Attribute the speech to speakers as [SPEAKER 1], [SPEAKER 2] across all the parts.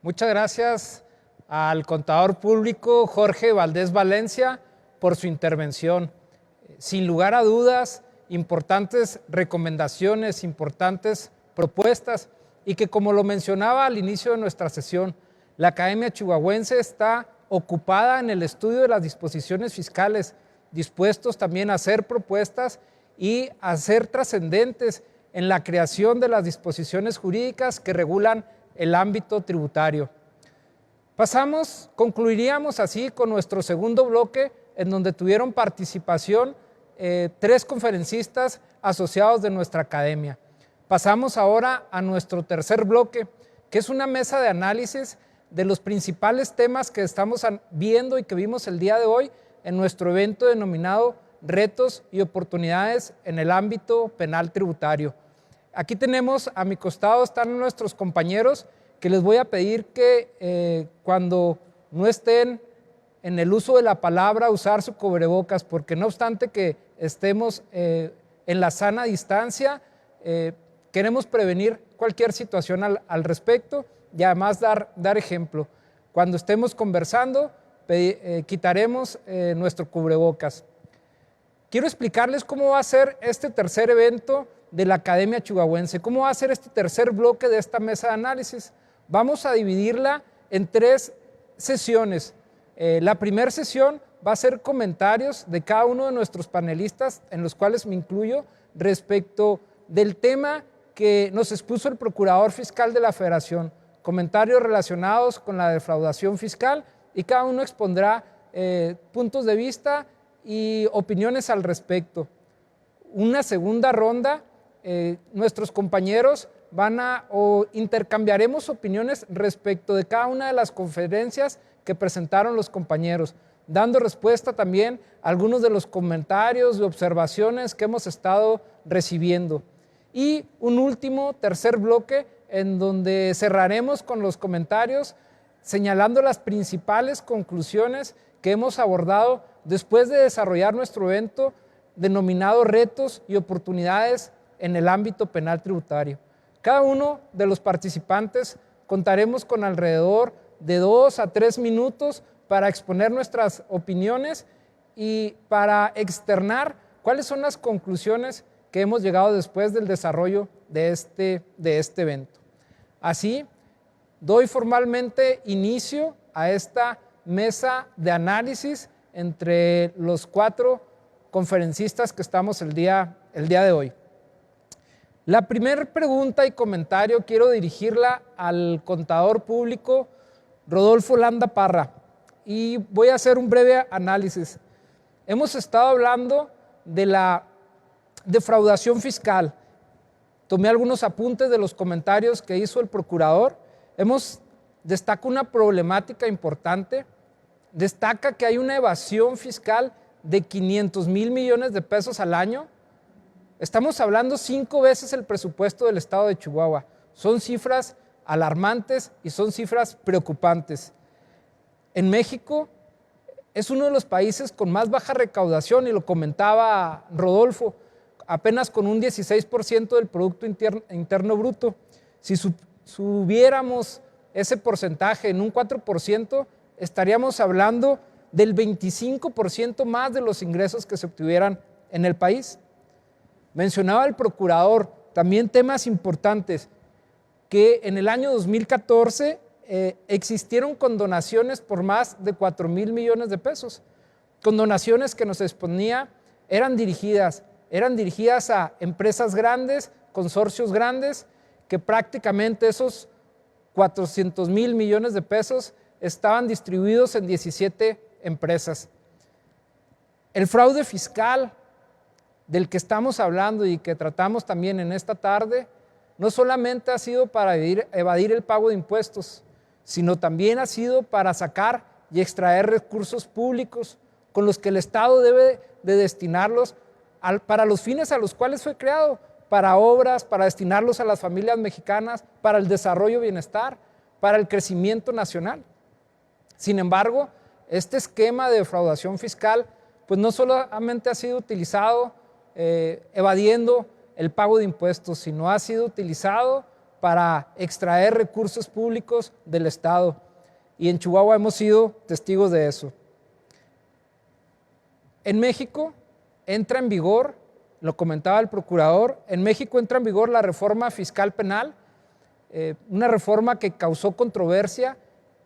[SPEAKER 1] Muchas gracias al contador público Jorge Valdés Valencia por su intervención. Sin lugar a dudas, importantes recomendaciones, importantes propuestas, y que, como lo mencionaba al inicio de nuestra sesión, la Academia Chihuahuense está ocupada en el estudio de las disposiciones fiscales, dispuestos también a hacer propuestas y a ser trascendentes en la creación de las disposiciones jurídicas que regulan el ámbito tributario. Concluiríamos así con nuestro segundo bloque, en donde tuvieron participación 3 conferencistas asociados de nuestra academia. Pasamos ahora a nuestro tercer bloque, que es una mesa de análisis de los principales temas que estamos viendo y que vimos el día de hoy en nuestro evento denominado Retos y Oportunidades en el ámbito penal tributario. Aquí tenemos, a mi costado están nuestros compañeros, que les voy a pedir que cuando no estén en el uso de la palabra, usar su cubrebocas, porque no obstante que estemos en la sana distancia, queremos prevenir cualquier situación al respecto y además dar ejemplo. Cuando estemos conversando, quitaremos nuestro cubrebocas. Quiero explicarles cómo va a ser este tercer evento de la Academia Chihuahuense, cómo va a ser este tercer bloque de esta mesa de análisis. Vamos a dividirla en 3 sesiones. La primera sesión va a ser comentarios de cada uno de nuestros panelistas, en los cuales me incluyo, respecto del tema que nos expuso el Procurador Fiscal de la Federación, comentarios relacionados con la defraudación fiscal, y cada uno expondrá puntos de vista y opiniones al respecto. Una segunda ronda, nuestros compañeros intercambiaremos opiniones respecto de cada una de las conferencias que presentaron los compañeros, dando respuesta también a algunos de los comentarios y observaciones que hemos estado recibiendo. Y un último tercer bloque en donde cerraremos con los comentarios señalando las principales conclusiones que hemos abordado después de desarrollar nuestro evento denominado Retos y Oportunidades en el ámbito penal tributario. Cada uno de los participantes contaremos con alrededor de 2 a 3 minutos para exponer nuestras opiniones y para externar cuáles son las conclusiones que hemos llegado después del desarrollo de este evento. Así, doy formalmente inicio a esta mesa de análisis entre los 4 conferencistas que estamos el día de hoy. La primera pregunta y comentario quiero dirigirla al contador público Rodolfo Landa Parra, y voy a hacer un breve análisis. Hemos estado hablando de la defraudación fiscal. Tomé algunos apuntes de los comentarios que hizo el procurador. Destaca una problemática importante, destaca que hay una evasión fiscal de 500,000 millones de pesos al año. Estamos hablando 5 veces el presupuesto del estado de Chihuahua. Son cifras alarmantes y son cifras preocupantes. En México es uno de los países con más baja recaudación, y lo comentaba Rodolfo, apenas con un 16% del Producto Interno Bruto. Si subiéramos ese porcentaje en un 4%, estaríamos hablando del 25% más de los ingresos que se obtuvieran en el país. Mencionaba el procurador también temas importantes, que en el año 2014 existieron condonaciones por más de 4,000 millones de pesos. Condonaciones que nos exponía eran dirigidas a empresas grandes, consorcios grandes, que prácticamente esos 400,000 millones de pesos estaban distribuidos en 17 empresas. El fraude fiscal del que estamos hablando y que tratamos también en esta tarde, no solamente ha sido para evadir el pago de impuestos, sino también ha sido para sacar y extraer recursos públicos con los que el Estado debe de destinarlos para los fines a los cuales fue creado, para obras, para destinarlos a las familias mexicanas, para el desarrollo y bienestar, para el crecimiento nacional. Sin embargo, este esquema de defraudación fiscal pues no solamente ha sido utilizado evadiendo el pago de impuestos, sino ha sido utilizado para extraer recursos públicos del Estado. Y en Chihuahua hemos sido testigos de eso. En México entra en vigor, lo comentaba el procurador, en México entra en vigor la reforma fiscal penal, una reforma que causó controversia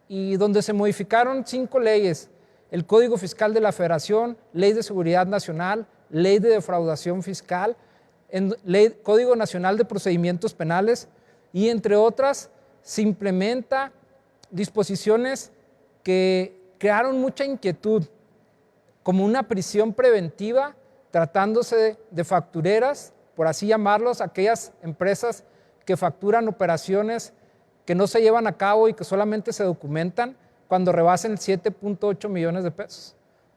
[SPEAKER 1] y donde se modificaron 5 leyes: el Código Fiscal de la Federación, Ley de Seguridad Nacional, Ley de Defraudación Fiscal, Código Nacional de Procedimientos Penales y, entre otras, se implementa disposiciones que crearon mucha inquietud, como una prisión preventiva tratándose de factureras, por así llamarlos, aquellas empresas que facturan operaciones que no se llevan a cabo y que solamente se documentan cuando rebasen 7.8 millones de pesos.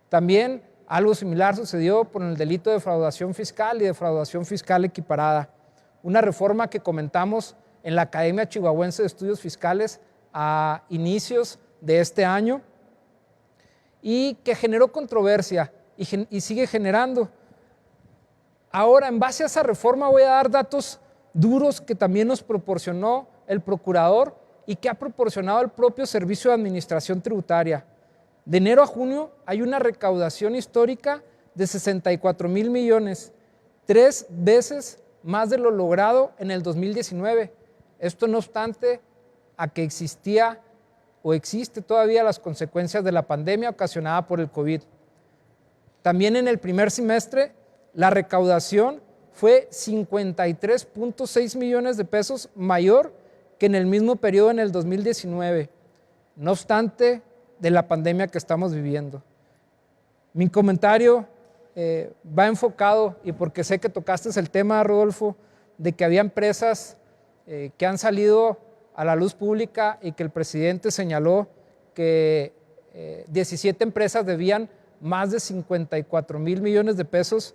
[SPEAKER 1] También algo similar sucedió con el delito de defraudación fiscal y defraudación fiscal equiparada, una reforma que comentamos en la Academia Chihuahuense de Estudios Fiscales a inicios de este año y que generó controversia y sigue generando. Ahora, en base a esa reforma, voy a dar datos duros que también nos proporcionó el procurador y que ha proporcionado el propio Servicio de Administración Tributaria. De enero a junio hay una recaudación histórica de 64,000 millones, 3 veces más de lo logrado en el 2019. Esto no obstante a que existía o existe todavía las consecuencias de la pandemia ocasionada por el COVID. También en el primer semestre la recaudación fue 53.6 millones de pesos mayor que en el mismo periodo en el 2019, no obstante de la pandemia que estamos viviendo. Mi comentario va enfocado, y porque sé que tocaste el tema, Rodolfo, de que había empresas que han salido a la luz pública y que el presidente señaló que 17 empresas debían más de 54,000 millones de pesos.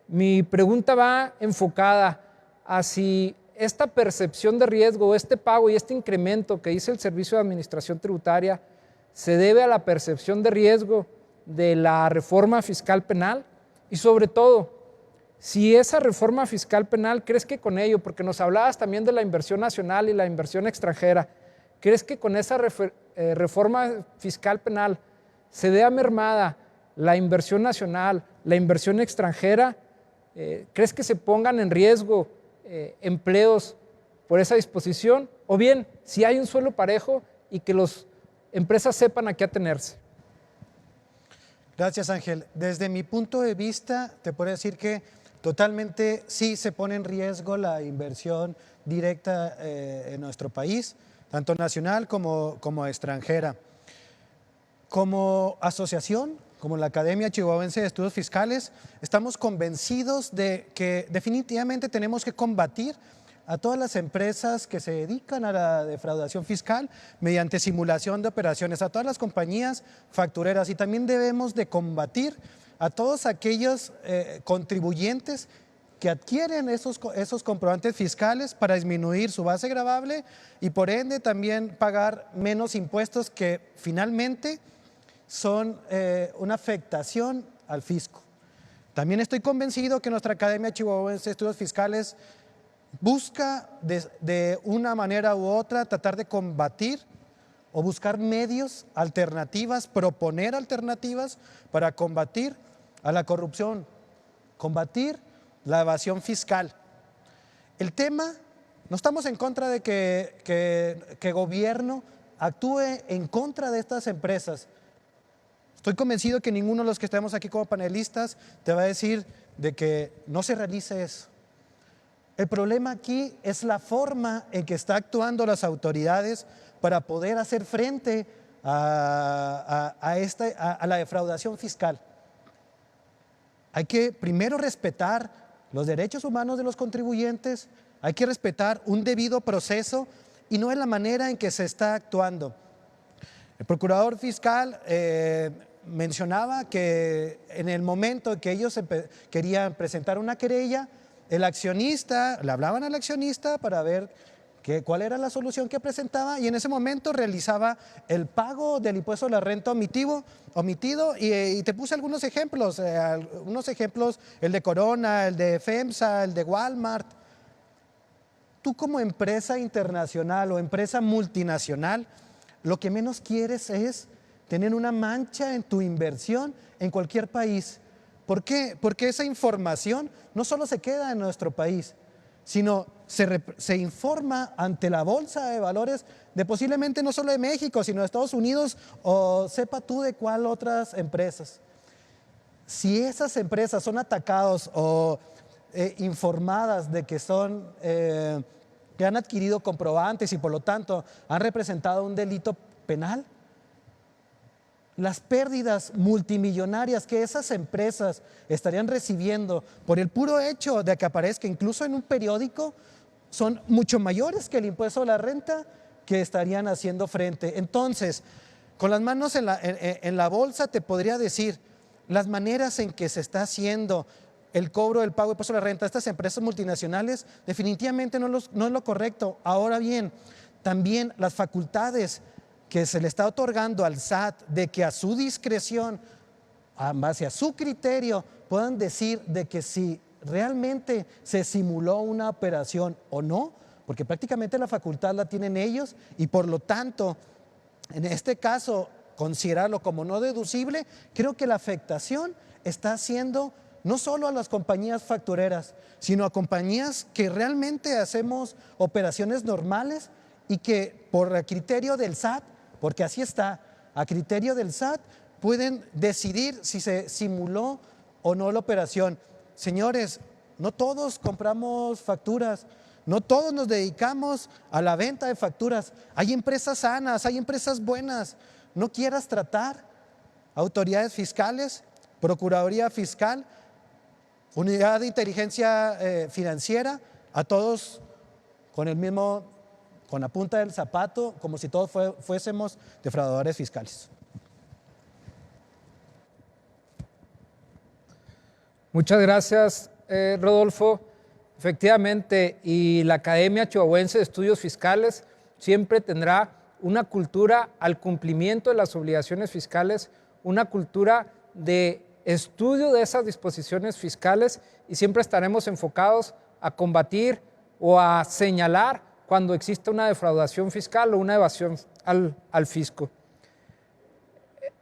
[SPEAKER 1] Mi pregunta va enfocada a si esta percepción de riesgo, este pago y este incremento que dice el Servicio de Administración Tributaria se debe a la percepción de riesgo de la reforma fiscal penal y, sobre todo, si esa reforma fiscal penal, ¿crees que con ello, porque nos hablabas también de la inversión nacional y la inversión extranjera, crees que con esa reforma fiscal penal se vea mermada la inversión nacional, la inversión extranjera? ¿Crees que se pongan en riesgo empleos por esa disposición? O bien, si hay un suelo parejo y que las empresas sepan a qué atenerse.
[SPEAKER 2] Gracias, Ángel. Desde mi punto de vista, te puedo decir que totalmente sí se pone en riesgo la inversión directa en nuestro país, tanto nacional como extranjera. Como asociación, como la Academia Chihuahuense de Estudios Fiscales, estamos convencidos de que definitivamente tenemos que combatir a todas las empresas que se dedican a la defraudación fiscal mediante simulación de operaciones, a todas las compañías factureras, y también debemos de combatir a todos aquellos contribuyentes que adquieren esos comprobantes fiscales para disminuir su base gravable y por ende también pagar menos impuestos que finalmente son una afectación al fisco. También estoy convencido que nuestra Academia Chihuahuense de Estudios Fiscales busca de una manera u otra tratar de combatir o buscar medios, alternativas, proponer alternativas para combatir a la corrupción, combatir la evasión fiscal. El tema, no estamos en contra de que gobierno actúe en contra de estas empresas. Estoy convencido que ninguno de los que estamos aquí como panelistas te va a decir de que no se realice eso. El problema aquí es la forma en que están actuando las autoridades para poder hacer frente a la defraudación fiscal. Hay que primero respetar los derechos humanos de los contribuyentes, hay que respetar un debido proceso y no es la manera en que se está actuando. El procurador fiscal mencionaba que en el momento en que ellos querían presentar una querella, el accionista, le hablaban al accionista para ver ¿Cuál era la solución que presentaba? Y en ese momento realizaba el pago del impuesto de la renta omitido y te puse algunos ejemplos, el de Corona, el de FEMSA, el de Walmart. Tú como empresa internacional o empresa multinacional, lo que menos quieres es tener una mancha en tu inversión en cualquier país. ¿Por qué? Porque esa información no solo se queda en nuestro país, sino se informa ante la bolsa de valores de posiblemente no solo de México, sino de Estados Unidos o sepa tú de cuál otras empresas. Si esas empresas son atacadas o informadas de que que han adquirido comprobantes y por lo tanto han representado un delito penal, las pérdidas multimillonarias que esas empresas estarían recibiendo por el puro hecho de que aparezca incluso en un periódico son mucho mayores que el impuesto a la renta que estarían haciendo frente. Entonces, con las manos en la bolsa te podría decir las maneras en que se está haciendo el cobro del pago de impuesto a la renta a estas empresas multinacionales definitivamente no es lo correcto. Ahora bien, también las facultades que se le está otorgando al SAT de que a su discreción, en base a su criterio, puedan decir de que si realmente se simuló una operación o no, porque prácticamente la facultad la tienen ellos y por lo tanto, en este caso, considerarlo como no deducible, creo que la afectación está haciendo no solo a las compañías factureras, sino a compañías que realmente hacemos operaciones normales y que por criterio del SAT, porque así está, a criterio del SAT, pueden decidir si se simuló o no la operación. Señores, no todos compramos facturas, no todos nos dedicamos a la venta de facturas. Hay empresas sanas, hay empresas buenas. No quieras tratar autoridades fiscales, Procuraduría Fiscal, Unidad de Inteligencia Financiera, a todos con la punta del zapato, como si todos fuésemos defraudadores fiscales.
[SPEAKER 1] Muchas gracias, Rodolfo. Efectivamente, y la Academia Chihuahuense de Estudios Fiscales siempre tendrá una cultura al cumplimiento de las obligaciones fiscales, una cultura de estudio de esas disposiciones fiscales y siempre estaremos enfocados a combatir o a señalar cuando existe una defraudación fiscal o una evasión al fisco.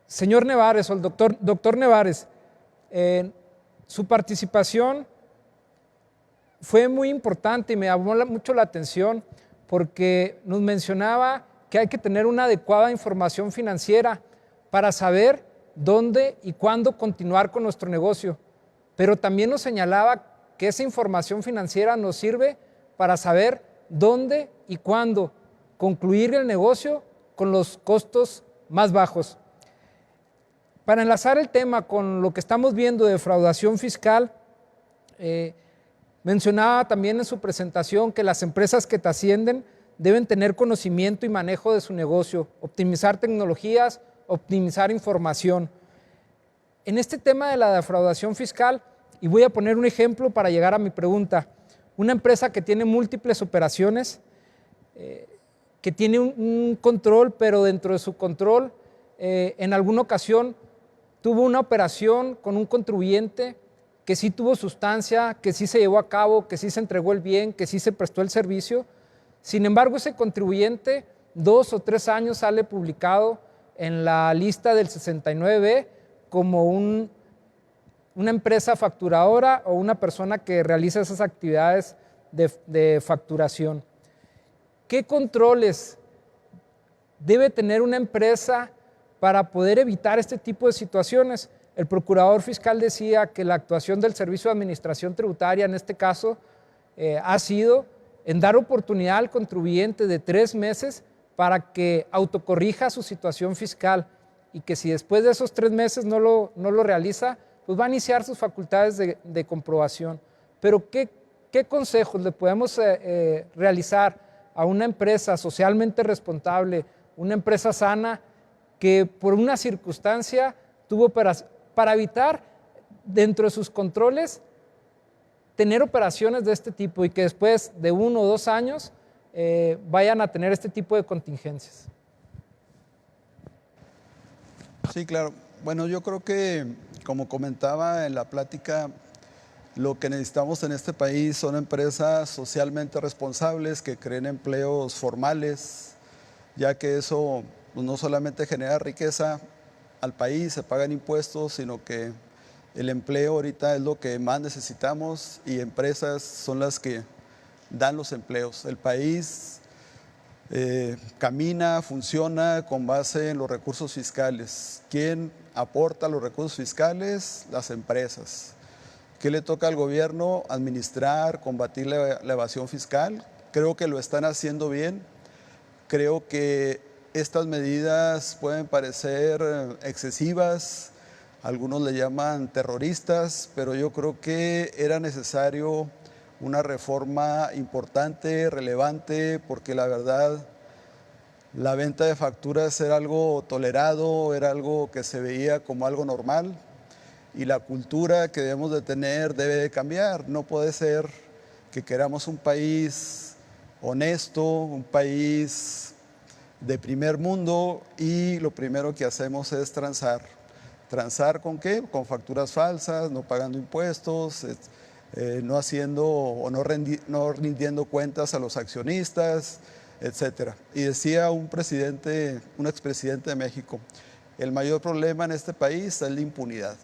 [SPEAKER 1] Señor Nevares o el doctor Nevares, su participación fue muy importante y me llamó mucho la atención porque nos mencionaba que hay que tener una adecuada información financiera para saber dónde y cuándo continuar con nuestro negocio, pero también nos señalaba que esa información financiera nos sirve para saber dónde y cuándo concluir el negocio con los costos más bajos. Para enlazar el tema con lo que estamos viendo de defraudación fiscal, mencionaba también en su presentación que las empresas que te ascienden deben tener conocimiento y manejo de su negocio, optimizar tecnologías, optimizar información. En este tema de la defraudación fiscal, y voy a poner un ejemplo para llegar a mi pregunta, una empresa que tiene múltiples operaciones, que tiene un control, pero dentro de su control, en alguna ocasión tuvo una operación con un contribuyente que sí tuvo sustancia, que sí se llevó a cabo, que sí se entregó el bien, que sí se prestó el servicio. Sin embargo, ese contribuyente 2 o 3 años sale publicado en la lista del 69B como una empresa facturadora o una persona que realiza esas actividades de facturación. ¿Qué controles debe tener una empresa para poder evitar este tipo de situaciones? El procurador fiscal decía que la actuación del Servicio de Administración Tributaria, en este caso, ha sido en dar oportunidad al contribuyente de 3 meses para que autocorrija su situación fiscal y que si después de esos 3 meses no lo realiza, pues va a iniciar sus facultades de comprobación. Pero ¿qué consejos le podemos realizar a una empresa socialmente responsable, una empresa sana que por una circunstancia tuvo para evitar dentro de sus controles tener operaciones de este tipo y que después de 1 o 2 años vayan a tener este tipo de contingencias.
[SPEAKER 3] Sí, claro. Bueno, yo creo que, como comentaba en la plática, lo que necesitamos en este país son empresas socialmente responsables que creen empleos formales, ya que eso pues, no solamente genera riqueza al país, se pagan impuestos, sino que el empleo ahorita es lo que más necesitamos y empresas son las que dan los empleos. El país camina, funciona con base en los recursos fiscales. ¿Quién aporta los recursos fiscales? Las empresas. ¿Qué le toca al gobierno? Administrar, combatir la evasión fiscal. Creo que lo están haciendo bien. Creo que estas medidas pueden parecer excesivas, algunos le llaman terroristas, pero yo creo que era necesario una reforma importante, relevante, porque la verdad la venta de facturas era algo tolerado, era algo que se veía como algo normal y la cultura que debemos de tener debe de cambiar. No puede ser que queramos un país honesto, un país de primer mundo y lo primero que hacemos es transar. ¿Transar con qué? Con facturas falsas, no pagando impuestos, no haciendo o no rindiendo cuentas a los accionistas, etcétera. Y decía un expresidente de México, el mayor problema en este país es la impunidad.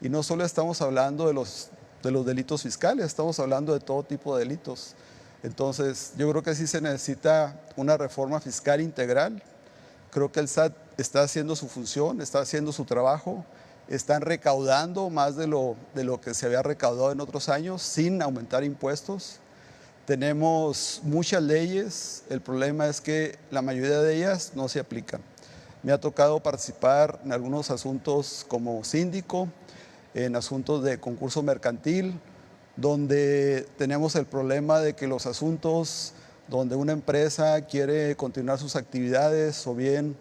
[SPEAKER 3] Y no solo estamos hablando de los delitos fiscales, estamos hablando de todo tipo de delitos. Entonces, yo creo que sí se necesita una reforma fiscal integral. Creo que el SAT está haciendo su función, está haciendo su trabajo, están recaudando más de lo que se había recaudado en otros años sin aumentar impuestos. Tenemos muchas leyes, el problema es que la mayoría de ellas no se aplican. Me ha tocado participar en algunos asuntos como síndico, en asuntos de concurso mercantil, donde tenemos el problema de que los asuntos donde una empresa quiere continuar sus actividades o bien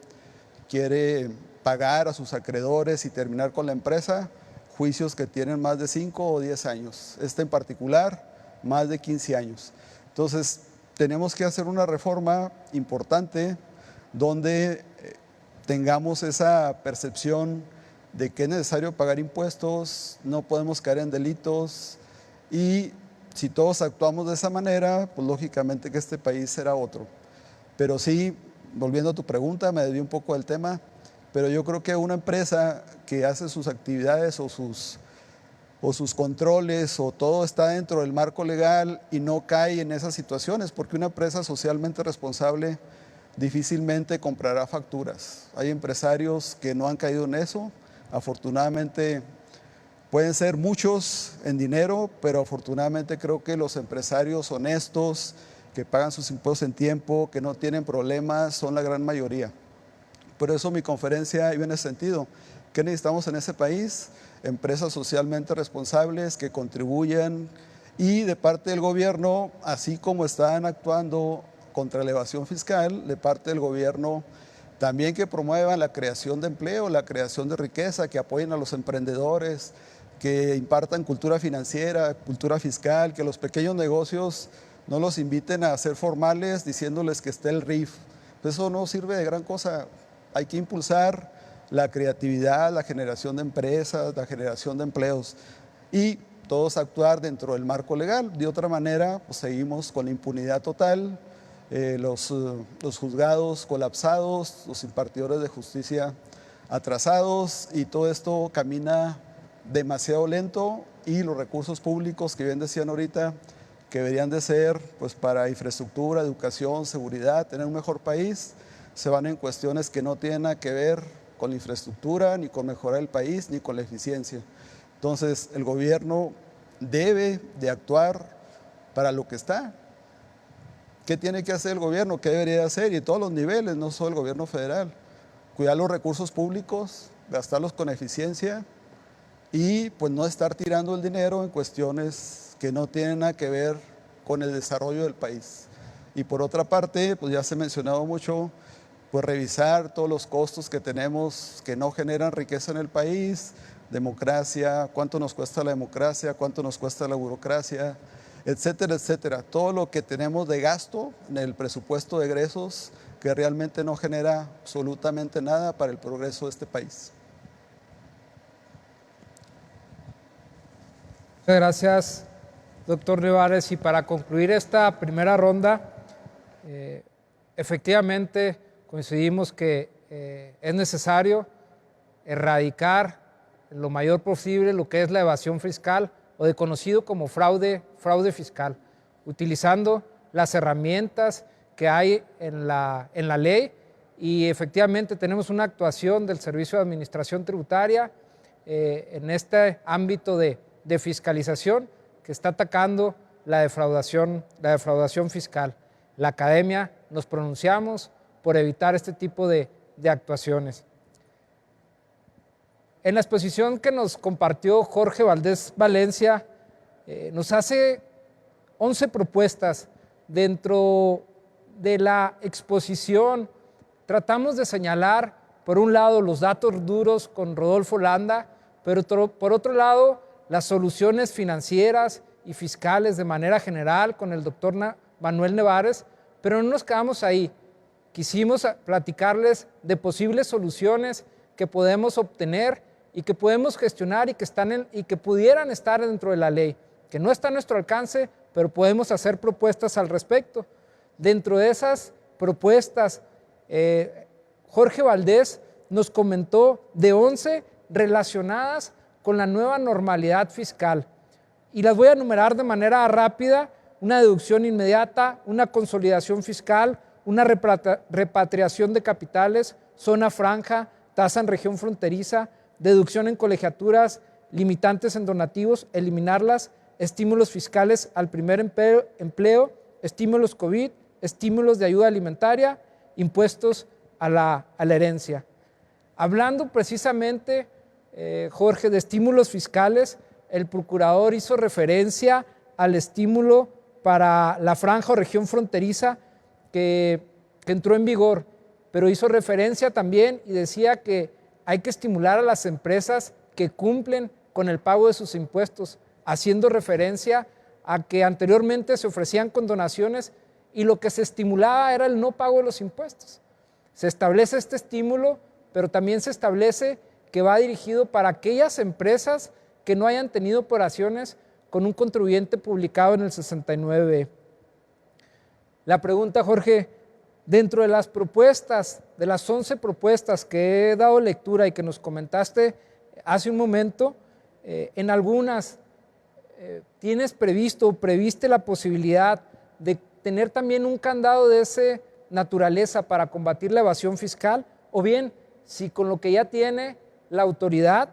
[SPEAKER 3] quiere pagar a sus acreedores y terminar con la empresa, juicios que tienen más de 5 o 10 años. Este en particular, más de 15 años. Entonces, tenemos que hacer una reforma importante donde tengamos esa percepción de que es necesario pagar impuestos, no podemos caer en delitos y si todos actuamos de esa manera, pues lógicamente que este país será otro. Pero sí, volviendo a tu pregunta, me desvié un poco del tema, pero yo creo que una empresa que hace sus actividades o sus controles o todo está dentro del marco legal y no cae en esas situaciones, porque una empresa socialmente responsable difícilmente comprará facturas. Hay empresarios que no han caído en eso, afortunadamente pueden ser muchos en dinero, pero afortunadamente creo que los empresarios honestos, que pagan sus impuestos en tiempo, que no tienen problemas, son la gran mayoría. Por eso mi conferencia iba en ese sentido. ¿Qué necesitamos en ese país? Empresas socialmente responsables que contribuyan y de parte del gobierno, así como están actuando contra la evasión fiscal, de parte del gobierno también que promuevan la creación de empleo, la creación de riqueza, que apoyen a los emprendedores, que impartan cultura financiera, cultura fiscal, que los pequeños negocios no los inviten a ser formales diciéndoles que está el RIF. Eso no sirve de gran cosa. Hay que impulsar la creatividad, la generación de empresas, la generación de empleos y todos actuar dentro del marco legal. De otra manera, pues seguimos con la impunidad total, los juzgados colapsados, los impartidores de justicia atrasados y todo esto camina demasiado lento y los recursos públicos que bien decían ahorita que deberían de ser pues para infraestructura, educación, seguridad, tener un mejor país, se van en cuestiones que no tienen nada que ver con la infraestructura, ni con mejorar el país, ni con la eficiencia. Entonces el gobierno debe de actuar para lo que está. ¿Qué tiene que hacer el gobierno? ¿Qué debería hacer? Y en todos los niveles, no solo el gobierno federal. Cuidar los recursos públicos, gastarlos con eficiencia y pues no estar tirando el dinero en cuestiones que no tienen nada que ver con el desarrollo del país. Y por otra parte, pues ya se ha mencionado mucho, pues revisar todos los costos que tenemos que no generan riqueza en el país, democracia, cuánto nos cuesta la democracia, cuánto nos cuesta la burocracia, etcétera, etcétera. Todo lo que tenemos de gasto en el presupuesto de egresos que realmente no genera absolutamente nada para el progreso de este país.
[SPEAKER 1] Muchas gracias, doctor Nevares. Y para concluir esta primera ronda, efectivamente coincidimos que es necesario erradicar lo mayor posible lo que es la evasión fiscal o de conocido como fraude fiscal, utilizando las herramientas que hay en la ley, y efectivamente tenemos una actuación del Servicio de Administración Tributaria en este ámbito de fiscalización que está atacando la defraudación fiscal. La academia nos pronunciamos por evitar este tipo de actuaciones. En la exposición que nos compartió Jorge Valdés Valencia, nos hace 11 propuestas. Dentro de la exposición tratamos de señalar, por un lado, los datos duros con Rodolfo Landa, pero por otro lado, las soluciones financieras y fiscales de manera general con el doctor Manuel Nevares, pero no nos quedamos ahí. Quisimos platicarles de posibles soluciones que podemos obtener y que podemos gestionar y que pudieran estar dentro de la ley, que no está a nuestro alcance, pero podemos hacer propuestas al respecto. Dentro de esas propuestas, Jorge Valdés nos comentó de 11 relacionadas con la nueva normalidad fiscal. Y las voy a enumerar de manera rápida: una deducción inmediata, una consolidación fiscal, una repatriación de capitales, zona franja, tasa en región fronteriza, deducción en colegiaturas, limitantes en donativos, eliminarlas, estímulos fiscales al primer empleo, estímulos COVID, estímulos de ayuda alimentaria, impuestos a la herencia. Hablando precisamente, Jorge, de estímulos fiscales, el procurador hizo referencia al estímulo para la franja o región fronteriza que entró en vigor, pero hizo referencia también y decía que hay que estimular a las empresas que cumplen con el pago de sus impuestos, haciendo referencia a que anteriormente se ofrecían condonaciones y lo que se estimulaba era el no pago de los impuestos. Se establece este estímulo, pero también se establece que va dirigido para aquellas empresas que no hayan tenido operaciones con un contribuyente publicado en el 69B. La pregunta, Jorge, dentro de las propuestas, de las 11 propuestas que he dado lectura y que nos comentaste hace un momento, en algunas tienes previste la posibilidad de tener también un candado de esa naturaleza para combatir la evasión fiscal, o bien, si con lo que ya tiene la autoridad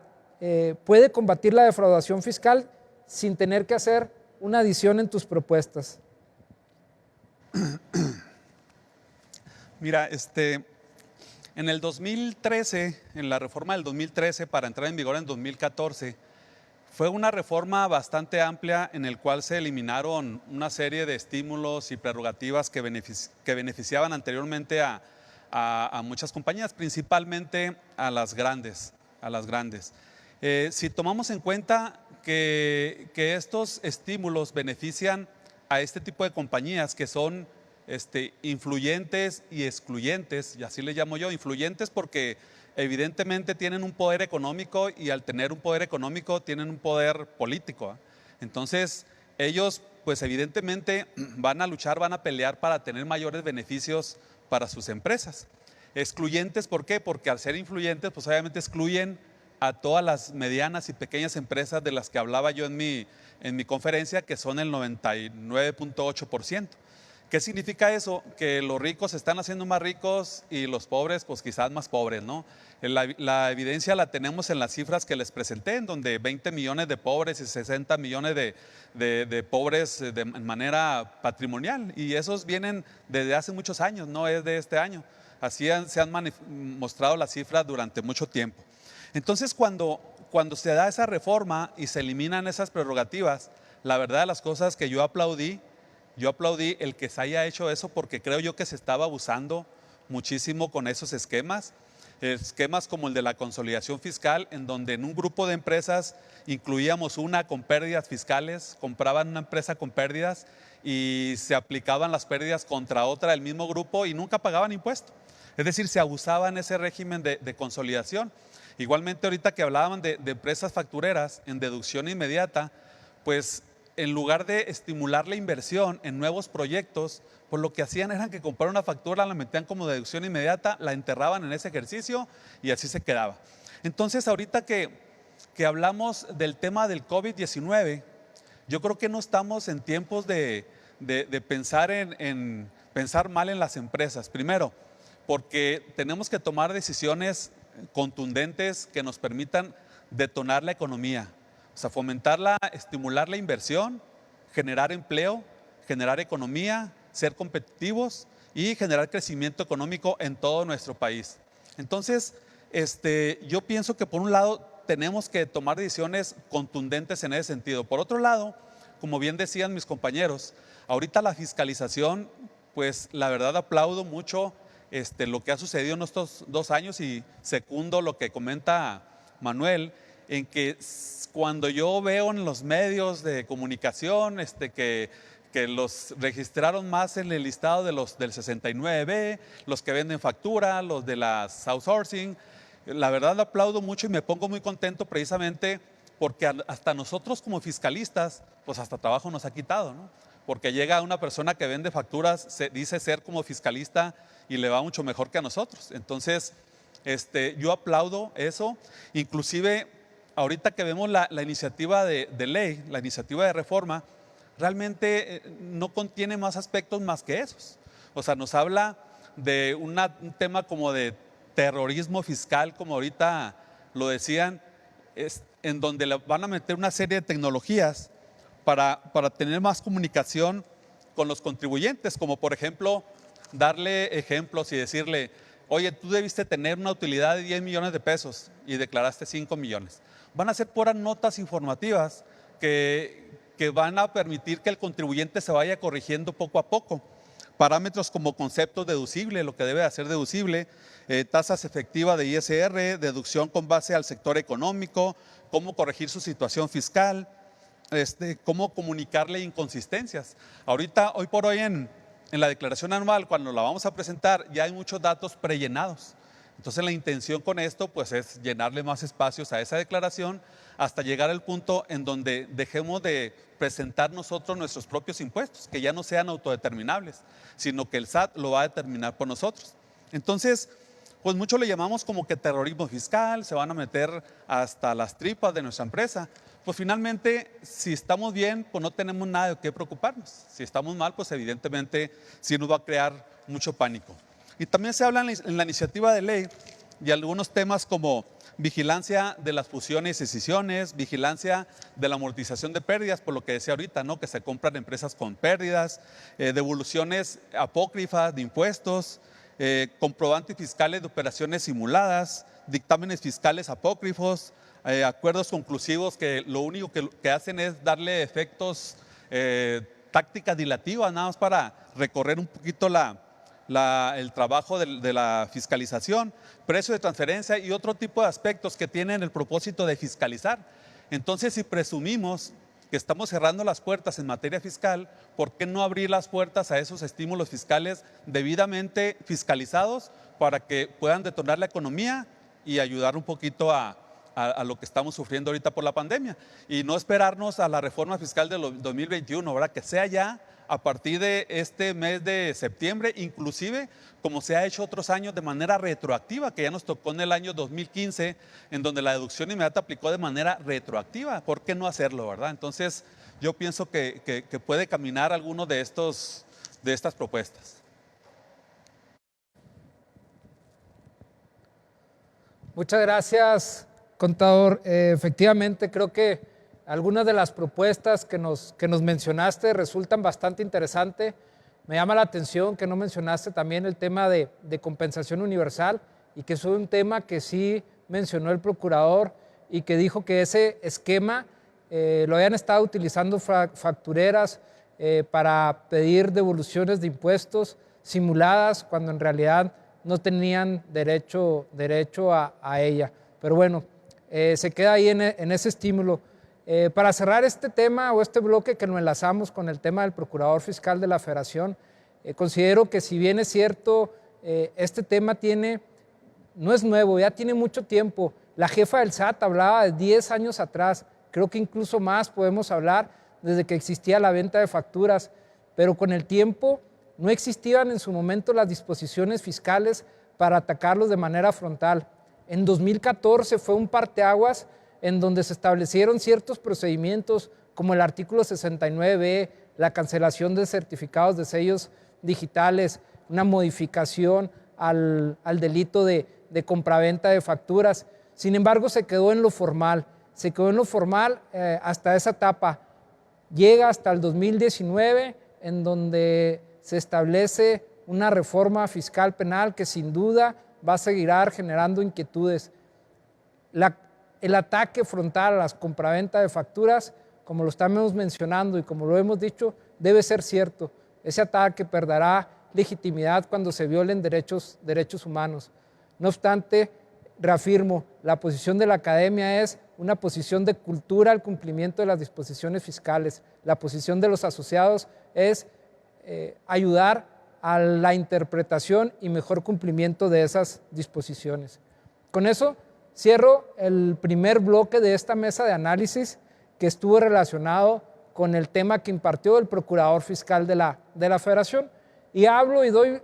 [SPEAKER 1] puede combatir la defraudación fiscal sin tener que hacer una adición en tus propuestas.
[SPEAKER 4] Mira, en el 2013, en la reforma del 2013 para entrar en vigor en 2014, fue una reforma bastante amplia en el cual se eliminaron una serie de estímulos y prerrogativas que beneficiaban anteriormente a muchas compañías, principalmente a las grandes. Si tomamos en cuenta que estos estímulos benefician a este tipo de compañías que son influyentes y excluyentes, y así le llamo yo, influyentes porque evidentemente tienen un poder económico, y al tener un poder económico tienen un poder político. Entonces ellos pues evidentemente van a luchar, van a pelear para tener mayores beneficios para sus empresas. Excluyentes, ¿por qué? Porque al ser influyentes pues obviamente excluyen a todas las medianas y pequeñas empresas de las que hablaba yo en mi conferencia, que son el 99.8%. ¿Qué significa eso? Que los ricos se están haciendo más ricos y los pobres pues quizás más pobres, ¿no? La evidencia la tenemos en las cifras que les presenté, en donde 20 millones de pobres y 60 millones de pobres en manera patrimonial, y esos vienen desde hace muchos años, no es de este año. Así se han mostrado las cifras durante mucho tiempo. Entonces cuando se da esa reforma y se eliminan esas prerrogativas, la verdad de las cosas que yo aplaudí el que se haya hecho eso, porque creo yo que se estaba abusando muchísimo con esos esquemas. esquemas como el de la consolidación fiscal, en donde en un grupo de empresas incluíamos una con pérdidas fiscales, compraban una empresa con pérdidas y se aplicaban las pérdidas contra otra del mismo grupo y nunca pagaban impuesto. Es decir, se abusaba en ese régimen de consolidación. Igualmente, ahorita que hablaban de empresas factureras en deducción inmediata, pues en lugar de estimular la inversión en nuevos proyectos, pues lo que hacían era que compraron una factura, la metían como deducción inmediata, la enterraban en ese ejercicio y así se quedaba. Entonces, ahorita que hablamos del tema del COVID-19, yo creo que no estamos en tiempos de pensar en pensar mal en las empresas. Primero, porque tenemos que tomar decisiones contundentes que nos permitan detonar la economía, o sea, fomentarla, estimular la inversión, generar empleo, generar economía, ser competitivos y generar crecimiento económico en todo nuestro país. Entonces, yo pienso que por un lado tenemos que tomar decisiones contundentes en ese sentido. Por otro lado, como bien decían mis compañeros, ahorita la fiscalización, pues la verdad aplaudo mucho lo que ha sucedido en estos 2 años y secundo lo que comenta Manuel, en que cuando yo veo en los medios de comunicación que los registraron más en el listado de los del 69B, los que venden factura, los de las outsourcing, la verdad aplaudo mucho y me pongo muy contento precisamente porque hasta nosotros como fiscalistas, pues hasta trabajo nos ha quitado, ¿no? Porque llega una persona que vende facturas, se dice ser como fiscalista y le va mucho mejor que a nosotros. Entonces, yo aplaudo eso. Inclusive, ahorita que vemos la iniciativa de ley, la iniciativa de reforma, realmente no contiene más aspectos más que esos. O sea, nos habla de un tema como de terrorismo fiscal, como ahorita lo decían, en donde van a meter una serie de tecnologías para tener más comunicación con los contribuyentes, como por ejemplo, darle ejemplos y decirle, oye, tú debiste tener una utilidad de 10 millones de pesos y declaraste 5 millones. Van a ser puras notas informativas que van a permitir que el contribuyente se vaya corrigiendo poco a poco. Parámetros como conceptos deducible, lo que debe hacer deducible, tasas efectivas de ISR, deducción con base al sector económico, cómo corregir su situación fiscal, cómo comunicarle inconsistencias. Ahorita, hoy por hoy en la declaración anual, cuando la vamos a presentar, ya hay muchos datos prellenados. Entonces la intención con esto pues es llenarle más espacios a esa declaración hasta llegar al punto en donde dejemos de presentar nosotros nuestros propios impuestos, que ya no sean autodeterminables, sino que el SAT lo va a determinar por nosotros. Entonces, pues mucho le llamamos como que terrorismo fiscal, se van a meter hasta las tripas de nuestra empresa. Pues finalmente, si estamos bien, pues no tenemos nada de qué preocuparnos. Si estamos mal, pues evidentemente sí nos va a crear mucho pánico. Y también se habla en la iniciativa de ley de algunos temas como vigilancia de las fusiones y escisiones, vigilancia de la amortización de pérdidas, por lo que decía ahorita, ¿no? Que se compran empresas con pérdidas, devoluciones apócrifas de impuestos, comprobantes fiscales de operaciones simuladas, dictámenes fiscales apócrifos, acuerdos conclusivos que lo único que hacen es darle efectos, tácticas dilativas, nada más para recorrer un poquito el trabajo de la fiscalización, precio de transferencia y otro tipo de aspectos que tienen el propósito de fiscalizar. Entonces, si presumimos que estamos cerrando las puertas en materia fiscal, ¿por qué no abrir las puertas a esos estímulos fiscales debidamente fiscalizados para que puedan detonar la economía y ayudar un poquito a lo que estamos sufriendo ahorita por la pandemia? Y no esperarnos a la reforma fiscal del 2021, ¿verdad? Que sea ya a partir de este mes de septiembre, inclusive como se ha hecho otros años de manera retroactiva, que ya nos tocó en el año 2015, en donde la deducción inmediata aplicó de manera retroactiva. ¿Por qué no hacerlo, verdad? Entonces, yo pienso que puede caminar alguno de estas propuestas.
[SPEAKER 1] Muchas gracias, contador. Efectivamente, creo que algunas de las propuestas que nos mencionaste resultan bastante interesantes. Me llama la atención que no mencionaste también el tema de compensación universal y que es un tema que sí mencionó el procurador y que dijo que ese esquema lo habían estado utilizando factureras para pedir devoluciones de impuestos simuladas cuando en realidad no tenían derecho a ella. Pero bueno, se queda ahí en ese estímulo. Para cerrar este tema o este bloque que nos enlazamos con el tema del Procurador Fiscal de la Federación, considero que si bien es cierto, este tema no es nuevo, ya tiene mucho tiempo. La jefa del SAT hablaba de 10 años atrás, creo que incluso más podemos hablar desde que existía la venta de facturas, pero con el tiempo no existían en su momento las disposiciones fiscales para atacarlos de manera frontal. En 2014 fue un parteaguas en donde se establecieron ciertos procedimientos como el artículo 69B, la cancelación de certificados de sellos digitales, una modificación al delito de compraventa de facturas. Sin embargo, se quedó en lo formal, hasta esa etapa. Llega hasta el 2019, en donde se establece una reforma fiscal penal que sin duda va a seguir generando inquietudes. El ataque frontal a las compraventas de facturas, como lo estamos mencionando y como lo hemos dicho, debe ser cierto. Ese ataque perderá legitimidad cuando se violen derechos humanos. No obstante, reafirmo, la posición de la academia es una posición de cultura al cumplimiento de las disposiciones fiscales. La posición de los asociados es ayudar a la interpretación y mejor cumplimiento de esas disposiciones. Con eso cierro el primer bloque de esta mesa de análisis que estuvo relacionado con el tema que impartió el Procurador Fiscal de la Federación. Y hablo y doy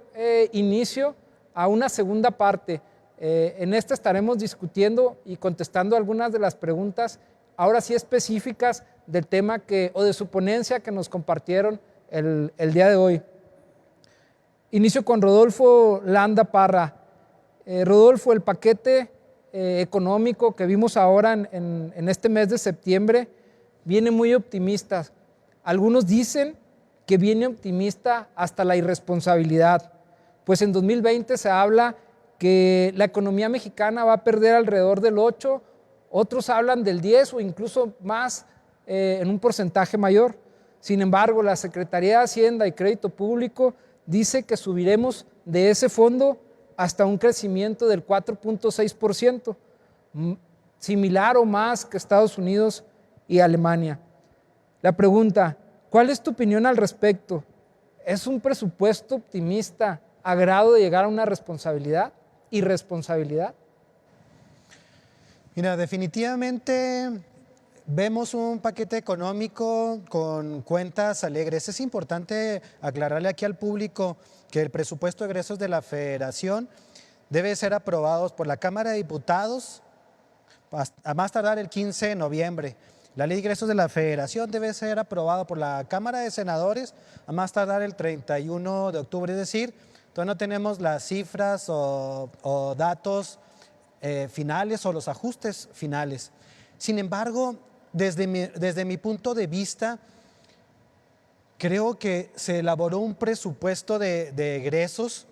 [SPEAKER 1] inicio a una segunda parte. En esta estaremos discutiendo y contestando algunas de las preguntas, ahora sí específicas del tema o de su ponencia que nos compartieron el día de hoy. Inicio con Rodolfo Landa Parra. Rodolfo, el paquete económico que vimos ahora en este mes de septiembre viene muy optimista. Algunos dicen que viene optimista hasta la irresponsabilidad, pues en 2020 se habla que la economía mexicana va a perder alrededor del 8%, otros hablan del 10% o incluso más en un porcentaje mayor. Sin embargo, la Secretaría de Hacienda y Crédito Público dice que subiremos de ese fondo hasta un crecimiento del 4.6%, similar o más que Estados Unidos y Alemania. La pregunta, ¿cuál es tu opinión al respecto? ¿Es un presupuesto optimista a grado de llegar a una irresponsabilidad?
[SPEAKER 2] Mira, definitivamente vemos un paquete económico con cuentas alegres. Es importante aclararle aquí al público que el presupuesto de egresos de la Federación debe ser aprobado por la Cámara de Diputados a más tardar el 15 de noviembre. La Ley de Ingresos de la Federación debe ser aprobada por la Cámara de Senadores a más tardar el 31 de octubre, es decir, todavía no tenemos las cifras o datos finales o los ajustes finales. Sin embargo, desde mi punto de vista, creo que se elaboró un presupuesto de egresos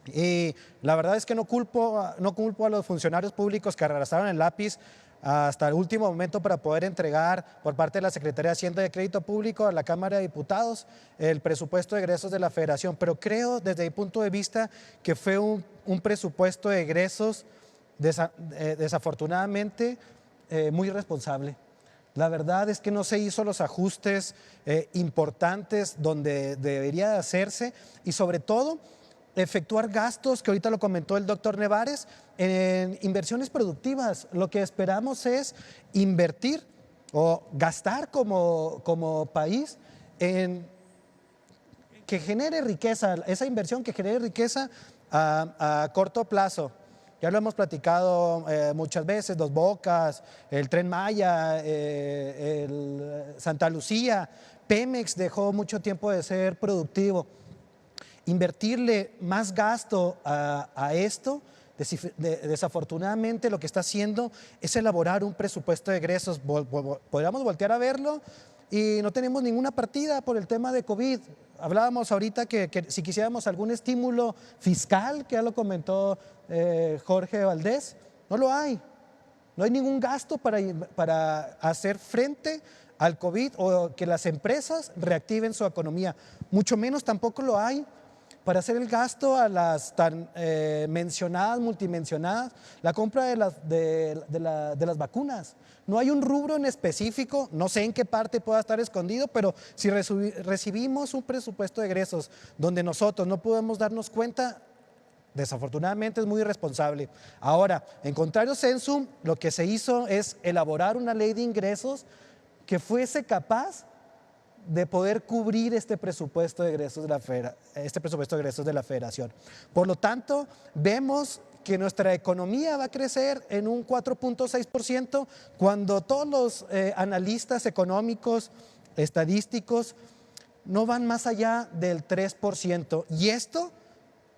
[SPEAKER 2] y la verdad es que no culpo a los funcionarios públicos que arrastraron el lápiz hasta el último momento para poder entregar por parte de la Secretaría de Hacienda y de Crédito Público a la Cámara de Diputados el presupuesto de egresos de la Federación, pero creo desde mi punto de vista que fue un presupuesto de egresos desafortunadamente muy irresponsable. La verdad es que no se hizo los ajustes importantes donde debería de hacerse y sobre todo efectuar gastos, que ahorita lo comentó el doctor Nevares, en inversiones productivas. Lo que esperamos es invertir o gastar como país en que genere riqueza, esa inversión que genere riqueza a corto plazo. Ya lo hemos platicado muchas veces, Dos Bocas, el Tren Maya, el Santa Lucía, Pemex dejó mucho tiempo de ser productivo. Invertirle más gasto a esto, desafortunadamente lo que está haciendo es elaborar un presupuesto de egresos. Podríamos voltear a verlo y no tenemos ninguna partida por el tema de COVID. Hablábamos ahorita que si quisiéramos algún estímulo fiscal, que ya lo comentó Jorge Valdés, no lo hay. No hay ningún gasto para hacer frente al COVID o que las empresas reactiven su economía. Mucho menos tampoco lo hay para hacer el gasto a las tan mencionadas, multimensionadas, la compra de las vacunas. No hay un rubro en específico, no sé en qué parte pueda estar escondido, pero si recibimos un presupuesto de egresos donde nosotros no podemos darnos cuenta, desafortunadamente es muy irresponsable. Ahora, en contrario Censum, lo que se hizo es elaborar una ley de ingresos que fuese capaz de poder cubrir este presupuesto de egresos de la Federación. Por lo tanto, vemos que nuestra economía va a crecer en un 4.6% cuando todos los analistas económicos, estadísticos, no van más allá del 3%. Y esto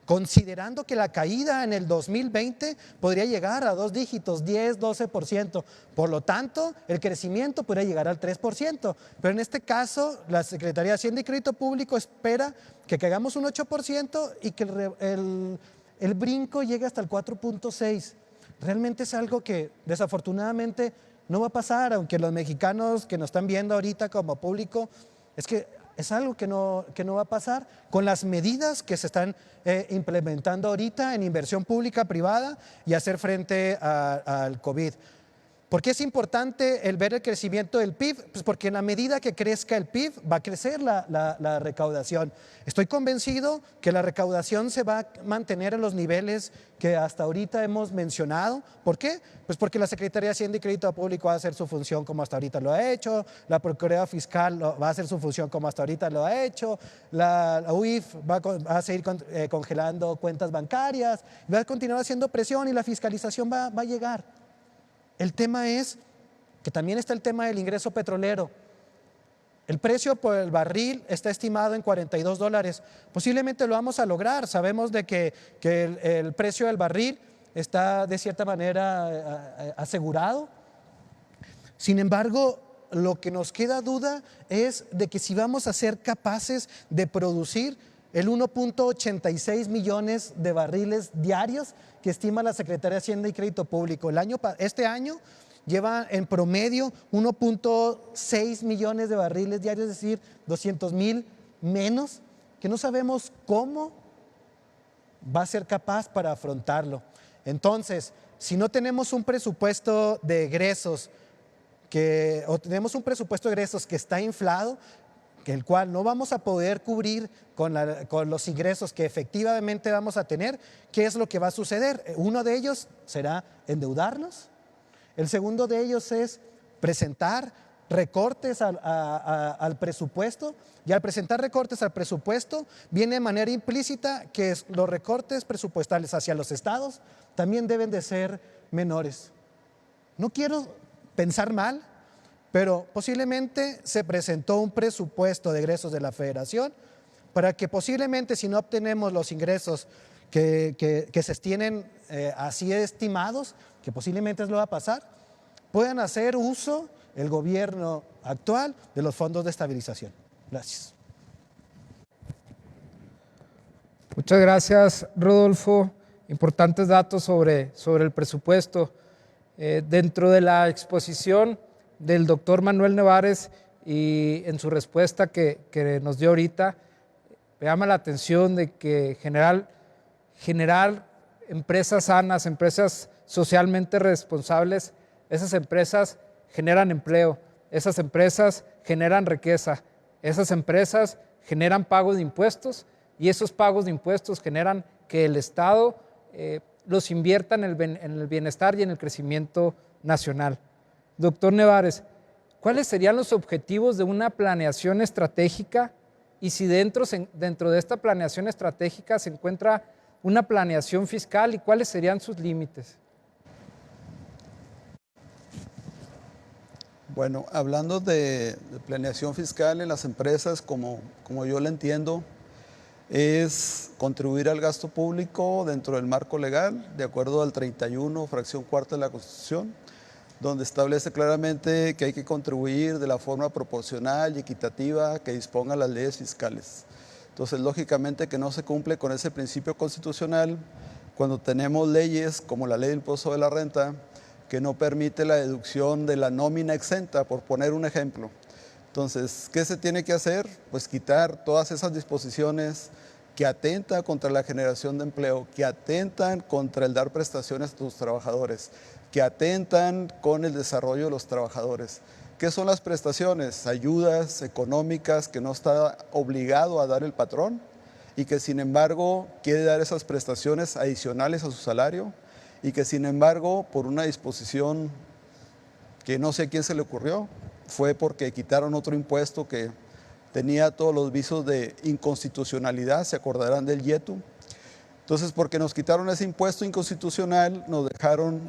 [SPEAKER 2] considerando que la caída en el 2020 podría llegar a 2 dígitos, 10, 12%. Por lo tanto, el crecimiento podría llegar al 3%. Pero en este caso, la Secretaría de Hacienda y Crédito Público espera que caigamos un 8% y que el brinco llegue hasta el 4.6%. Realmente es algo que desafortunadamente no va a pasar, aunque los mexicanos que nos están viendo ahorita como público, es algo que no va a pasar con las medidas que se están implementando ahorita en inversión pública, privada y hacer frente al COVID. ¿Por qué es importante el ver el crecimiento del PIB? Pues porque en la medida que crezca el PIB va a crecer la recaudación. Estoy convencido que la recaudación se va a mantener en los niveles que hasta ahorita hemos mencionado. ¿Por qué? Pues porque la Secretaría de Hacienda y Crédito Público va a hacer su función como hasta ahorita lo ha hecho, la Procuraduría Fiscal va a hacer su función como hasta ahorita lo ha hecho, la UIF va a seguir congelando cuentas bancarias, va a continuar haciendo presión y la fiscalización va a llegar. El tema es que también está el tema del ingreso petrolero. El precio por el barril está estimado en $42. Posiblemente lo vamos a lograr. Sabemos de que el precio del barril está de cierta manera asegurado. Sin embargo, lo que nos queda duda es de que si vamos a ser capaces de producir el 1.86 millones de barriles diarios que estima la Secretaría de Hacienda y Crédito Público. Este año lleva en promedio 1.6 millones de barriles diarios, es decir, 200,000 menos, que no sabemos cómo va a ser capaz para afrontarlo. Entonces, si no tenemos un presupuesto de egresos que está inflado, el cual no vamos a poder cubrir con los ingresos que efectivamente vamos a tener, ¿qué es lo que va a suceder? Uno de ellos será endeudarnos, el segundo de ellos es presentar recortes al presupuesto, y al presentar recortes al presupuesto viene de manera implícita que los recortes presupuestales hacia los estados también deben de ser menores. No quiero pensar mal, pero posiblemente se presentó un presupuesto de egresos de la Federación para que posiblemente si no obtenemos los ingresos que se tienen así estimados, que posiblemente lo va a pasar, puedan hacer uso el gobierno actual de los fondos de estabilización. Gracias.
[SPEAKER 1] Muchas gracias, Rodolfo. Importantes datos sobre el presupuesto. Dentro de la exposición del doctor Manuel Nevares y en su respuesta que nos dio ahorita, me llama la atención de que generar empresas sanas, empresas socialmente responsables, esas empresas generan empleo, esas empresas generan riqueza, esas empresas generan pago de impuestos y esos pagos de impuestos generan que el Estado los invierta en el bienestar y en el crecimiento nacional. Doctor Nevares, ¿cuáles serían los objetivos de una planeación estratégica y si dentro de esta planeación estratégica se encuentra una planeación fiscal y cuáles serían sus límites?
[SPEAKER 3] Bueno, hablando de planeación fiscal en las empresas, como yo la entiendo, es contribuir al gasto público dentro del marco legal, de acuerdo al 31, fracción cuarta de la Constitución, donde establece claramente que hay que contribuir de la forma proporcional y equitativa que dispongan las leyes fiscales. Entonces, lógicamente que no se cumple con ese principio constitucional cuando tenemos leyes como la ley del impuesto de la renta, que no permite la deducción de la nómina exenta, por poner un ejemplo. Entonces, ¿qué se tiene que hacer? Pues quitar todas esas disposiciones que atentan contra la generación de empleo, que atentan contra el dar prestaciones a tus trabajadores, que atentan con el desarrollo de los trabajadores. ¿Qué son las prestaciones? Ayudas económicas que no está obligado a dar el patrón y que sin embargo quiere dar esas prestaciones adicionales a su salario y que sin embargo por una disposición que no sé a quién se le ocurrió, fue porque quitaron otro impuesto que tenía todos los visos de inconstitucionalidad, se acordarán del YETU. Entonces, porque nos quitaron ese impuesto inconstitucional, nos dejaron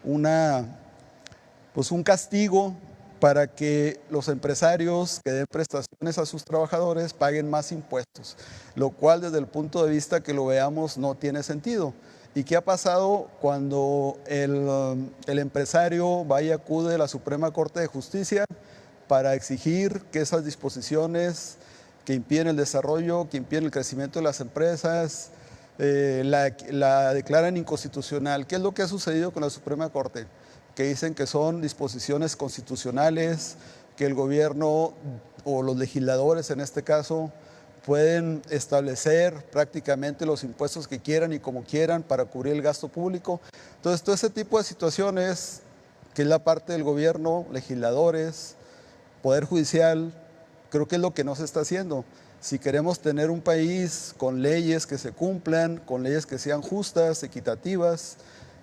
[SPEAKER 3] un castigo para que los empresarios que den prestaciones a sus trabajadores paguen más impuestos, lo cual desde el punto de vista que lo veamos no tiene sentido. ¿Y qué ha pasado cuando el empresario va y acude a la Suprema Corte de Justicia para exigir que esas disposiciones que impiden el desarrollo, que impiden el crecimiento de las empresas, la declaran inconstitucional? ¿Qué es lo que ha sucedido con la Suprema Corte? Que dicen que son disposiciones constitucionales, que el gobierno o los legisladores en este caso pueden establecer prácticamente los impuestos que quieran y como quieran para cubrir el gasto público. Entonces, todo ese tipo de situaciones, que es la parte del gobierno, legisladores, Poder Judicial, creo que es lo que no se está haciendo. Si queremos tener un país con leyes que se cumplan, con leyes que sean justas, equitativas,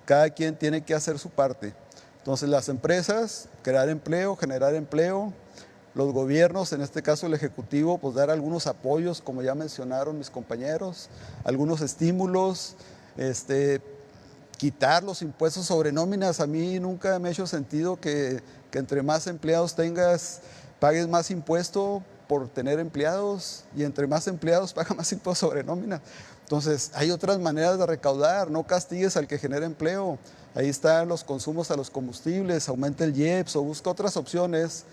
[SPEAKER 3] cada quien tiene que hacer su parte. Entonces las empresas, crear empleo, generar empleo, los gobiernos, en este caso el Ejecutivo, pues dar algunos apoyos, como ya mencionaron mis compañeros, algunos estímulos, quitar los impuestos sobre nóminas. A mí nunca me ha hecho sentido que entre más empleados tengas, pagues más impuesto por tener empleados, y entre más empleados paga más impuestos sobre nómina. Entonces hay otras maneras de recaudar, no castigues al que genera empleo. Ahí están los consumos a los combustibles, aumenta el IEPS o busca otras opciones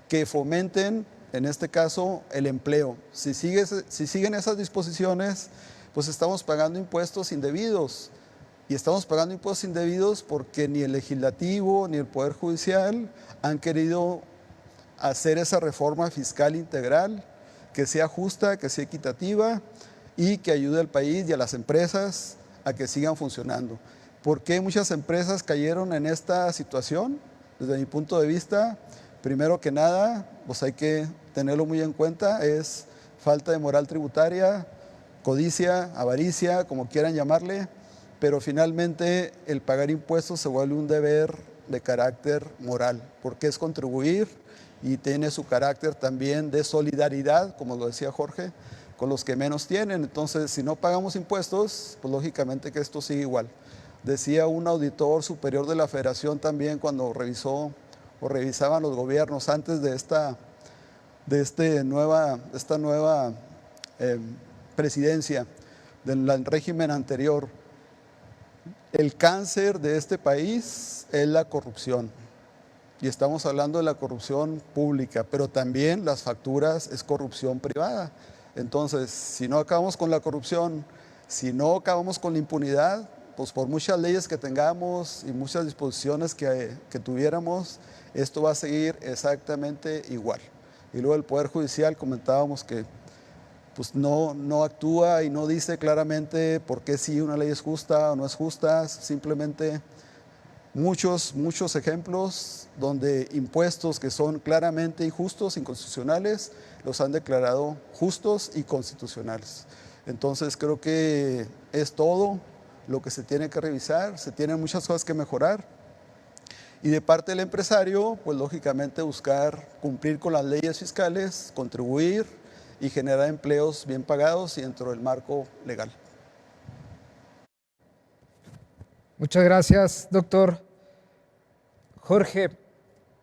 [SPEAKER 3] que fomenten, en este caso, el empleo. Si siguen esas disposiciones, pues estamos pagando impuestos indebidos. Y estamos pagando impuestos indebidos porque ni el legislativo ni el Poder Judicial han querido hacer esa reforma fiscal integral que sea justa, que sea equitativa y que ayude al país y a las empresas a que sigan funcionando. ¿Por qué muchas empresas cayeron en esta situación? Desde mi punto de vista, primero que nada, pues hay que tenerlo muy en cuenta, es falta de moral tributaria, codicia, avaricia, como quieran llamarle, pero finalmente el pagar impuestos se vuelve un deber de carácter moral, porque es contribuir y tiene su carácter también de solidaridad, como lo decía Jorge, con los que menos tienen. Entonces, si no pagamos impuestos, pues lógicamente que esto sigue igual. Decía un auditor superior de la Federación también cuando revisó o revisaban los gobiernos antes de esta nueva presidencia del régimen anterior. El cáncer de este país es la corrupción. Y estamos hablando de la corrupción pública, pero también las facturas es corrupción privada. Entonces, si no acabamos con la corrupción, si no acabamos con la impunidad, pues por muchas leyes que tengamos y muchas disposiciones que tuviéramos, esto va a seguir exactamente igual. Y luego el Poder Judicial, comentábamos que pues no actúa y no dice claramente por qué si una ley es justa o no es justa, simplemente muchos ejemplos donde impuestos que son claramente injustos, inconstitucionales, los han declarado justos y constitucionales. Entonces creo que es todo lo que se tiene que revisar, se tienen muchas cosas que mejorar. Y de parte del empresario, pues lógicamente buscar cumplir con las leyes fiscales, contribuir y generar empleos bien pagados y dentro del marco legal.
[SPEAKER 1] Muchas gracias, doctor. Jorge,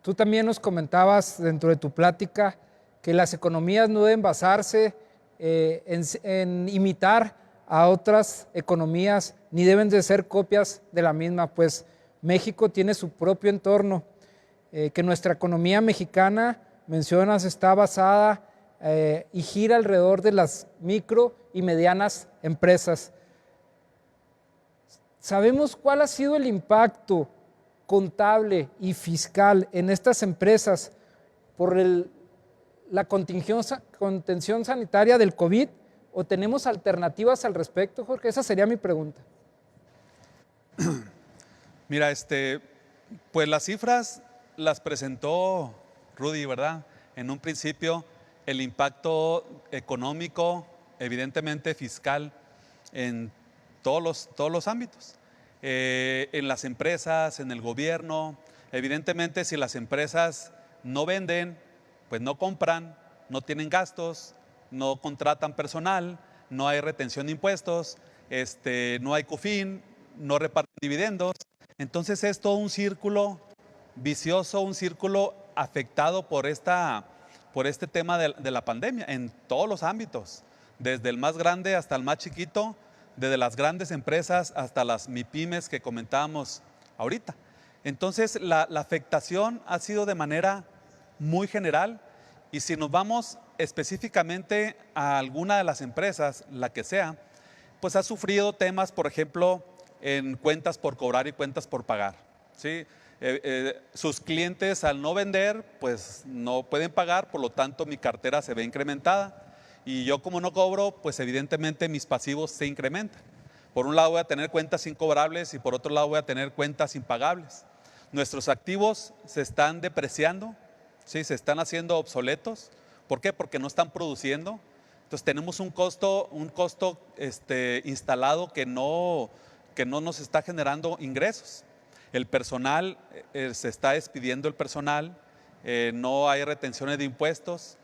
[SPEAKER 1] tú también nos comentabas dentro de tu plática que las economías no deben basarse en imitar a otras economías, ni deben de ser copias de la misma, pues México tiene su propio entorno, que nuestra economía mexicana, mencionas, está basada y gira alrededor de las micro y medianas empresas. ¿Sabemos cuál ha sido el impacto contable y fiscal en estas empresas por la contención sanitaria del COVID? ¿O tenemos alternativas al respecto, Jorge? Esa sería mi pregunta.
[SPEAKER 4] Mira, pues las cifras las presentó Rudy, ¿verdad? En un principio, el impacto económico, evidentemente fiscal, en todos los ámbitos. En las empresas, en el gobierno. Evidentemente, si las empresas no venden, pues no compran, no tienen gastos, no contratan personal, no hay retención de impuestos, no hay COFIN, no reparten dividendos. Entonces es todo un círculo vicioso, un círculo afectado por este tema de la pandemia en todos los ámbitos, desde el más grande hasta el más chiquito, desde las grandes empresas hasta las MIPYMES que comentábamos ahorita. Entonces la afectación ha sido de manera muy general, y si nos vamos específicamente a alguna de las empresas, la que sea, pues ha sufrido temas, por ejemplo, en cuentas por cobrar y cuentas por pagar, ¿sí? Sus clientes al no vender, pues no pueden pagar, por lo tanto mi cartera se ve incrementada, y yo como no cobro, pues evidentemente mis pasivos se incrementan. Por un lado voy a tener cuentas incobrables y por otro lado voy a tener cuentas impagables. Nuestros activos se están depreciando, ¿sí? Se están haciendo obsoletos. ¿Por qué? Porque no están produciendo. Entonces tenemos un costo instalado que no nos está generando ingresos. El personal, se está despidiendo el personal, no hay retenciones de impuestos.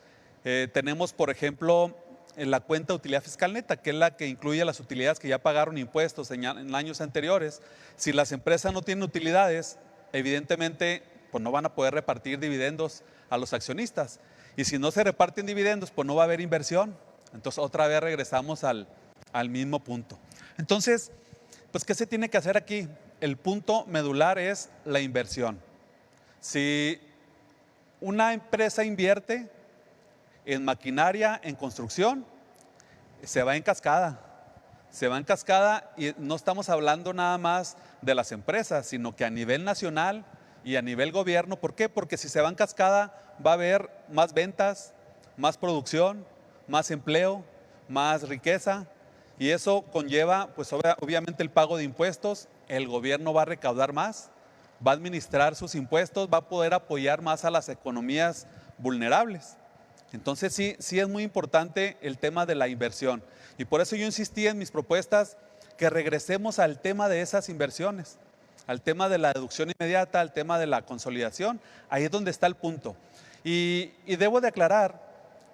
[SPEAKER 4] Tenemos, por ejemplo, en la cuenta de utilidad fiscal neta, que es la que incluye las utilidades que ya pagaron impuestos en años anteriores. Si las empresas no tienen utilidades, evidentemente pues no van a poder repartir dividendos a los accionistas. Y si no se reparten dividendos, pues no va a haber inversión. Entonces otra vez regresamos al mismo punto. Entonces, pues ¿qué se tiene que hacer aquí? El punto medular es la inversión. Si una empresa invierte en maquinaria, en construcción, se va en cascada. Se va en cascada, y no estamos hablando nada más de las empresas, sino que a nivel nacional y a nivel gobierno. ¿Por qué? Porque si se va en cascada va a haber más ventas, más producción, más empleo, más riqueza, y eso conlleva pues obviamente el pago de impuestos. El gobierno va a recaudar más, va a administrar sus impuestos, va a poder apoyar más a las economías vulnerables. Entonces sí es muy importante el tema de la inversión, y por eso yo insistí en mis propuestas que regresemos al tema de esas inversiones, al tema de la deducción inmediata, al tema de la consolidación. Ahí es donde está el punto. Y debo de aclarar